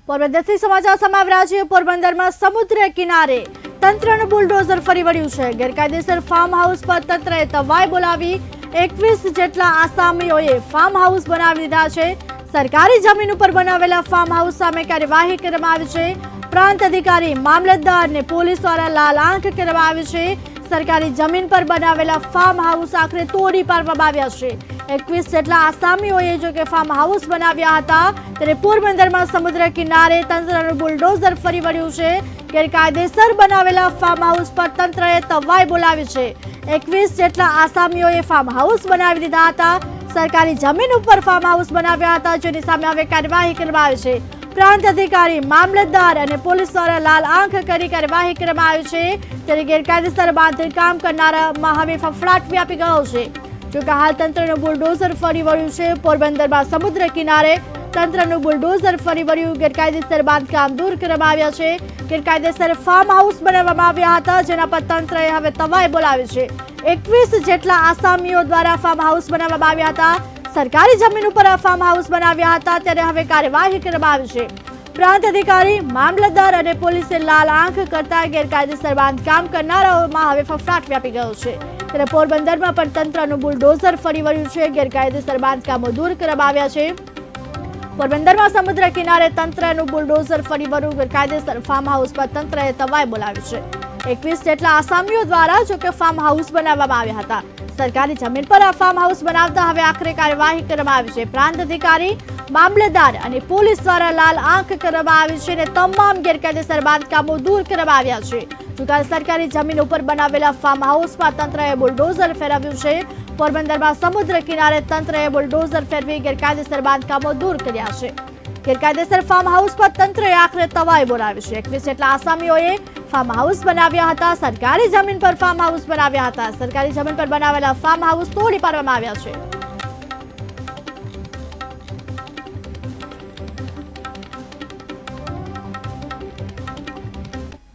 પોરબંદરથી સમાચાર સામે આવી રહ્યા છે। પોરબંદરમાં સમુદ્ર કિનારે તંત્રનું બુલડોઝર ફરી વળ્યું છે। ગેરકાયદેસર ફાર્મ હાઉસ પર તંત્રએ તવાઈ બોલાવી 21 જેટલા આસામીઓએ ફાર્મ હાઉસ બનાવી દીધા છે। સરકારી જમીન ઉપર બનાવેલા ફાર્મ હાઉસ સામે કાર્યવાહી કરવામાં આવી છે। પ્રાંત અધિકારી, મામલતદાર અને પોલીસ દ્વારા લાલ આંખ કરવામાં આવી છે। સરકારી જમીન પર બનાવેલા ફાર્મ હાઉસ આખરે તોડી પાડવામાં આવ્યા છે। 21 જેટલા આસામીઓએ જો કે ફાર્મ હાઉસ બનાવ્યા હતા, ત્યારે પોરબંદરમાં સમુદ્ર કિનારે તંત્રનું બુલડોઝર ફરી વળ્યું છે। ગેરકાયદેસર બનાવેલા ફાર્મ હાઉસ પર તંત્રએ તવાઈ બોલાવી છે। 21 જેટલા આસામીઓએ ફાર્મ હાઉસ બનાવી દીધા હતા। સરકારી જમીન ઉપર ફાર્મ હાઉસ બનાવ્યા હતા, જેની સામે હવે કાર્યવાહી કરવામાં આવી છે। પ્રાંત અધિકારી, મામલતદાર અને પોલીસ દ્વારા લાલ આંખ કરી કાર્યવાહી કરવામાં આવી છે। ત્યારે ગેરકાયદેસર બાંધકામ કરનારામાં હવે ફફડાટ વ્યાપી ગયો છે। જોકે હાલ તંત્રનું બુલડોઝર ફરી વળ્યું છે। પોરબંદરમાં સમુદ્ર કિનારે તંત્રનું બુલડોઝર ફરી વળ્યું। ગેરકાયદેસર બાંધકામ દૂર કરવામાં આવ્યા છે। ગેરકાયદેસર ફાર્મ હાઉસ બનાવવામાં આવ્યા હતા, જેના પર તંત્રએ હવે તવાઈ બોલાવી છે। 21 જેટલા આસામીઓ દ્વારા ફાર્મ હાઉસ બનાવવામાં આવ્યા હતા। સરકારી જમીન ઉપર આ ફાર્મ હાઉસ બનાવ્યા હતા, ત્યારે હવે કાર્યવાહી કરવામાં આવી છે। પ્રાંત અધિકારી, મામલતદાર અને પોલીસે લાલ આંખ કરતા ગેરકાયદેસર બાંધકામ કરનારાઓમાં હવે ફફડાટ વ્યાપી ગયો છે। ત્યારે પોરબંદરમાં પણ તંત્રનું બુલડોઝર ફરી વળ્યું છે। ગેરકાયદેસર બાંધકામો દૂર કરવામાં આવ્યા છે। પોરબંદરમાં સમુદ્ર કિનારે તંત્રનું બુલડોઝર ફરી વળ્યું। ગેરકાયદેસર ફાર્મ હાઉસ પર તંત્રએ તવાઈ બોલાવી છે। 21 જેટલા આસામીઓ દ્વારા જો કે ફાર્મ હાઉસ બનાવવામાં આવ્યા હતા। સરકારી જમીન પર આ ફાર્મ હાઉસ બનાવતા હવે આખરે કાર્યવાહી કરવામાં આવી છે। પ્રાંત અધિકારી, મામલતદાર અને પોલીસ દ્વારા લાલ આંખ કરવામાં આવી છે અને તમામ ગેરકાયદેસર બાંધકામો દૂર કરવામાં આવ્યા છે। જોકે સરકારી જમીન ઉપર બનાવેલા ફાર્મ હાઉસમાં તંત્રએ બુલડોઝર ફેરવ્યું છે। પોરબંદરમાં સમુદ્ર કિનારે તંત્રએ બુલડોઝર ફેરવી ગેરકાયદેસર બાંધકામો દૂર કર્યા છે। ગેરકાયદેસર ફાર્મ હાઉસ પર તંત્રએ આખરે તવાઈ બોલાવી છે। 21 જેટલા આસામીઓએ ફાર્મ હાઉસ બનાવ્યા હતા। સરકારી જમીન પર ફાર્મ હાઉસ બનાવ્યા હતા। સરકારી જમીન પર બનાવેલા ફાર્મ હાઉસ તોડી પાડવામાં આવ્યા છે।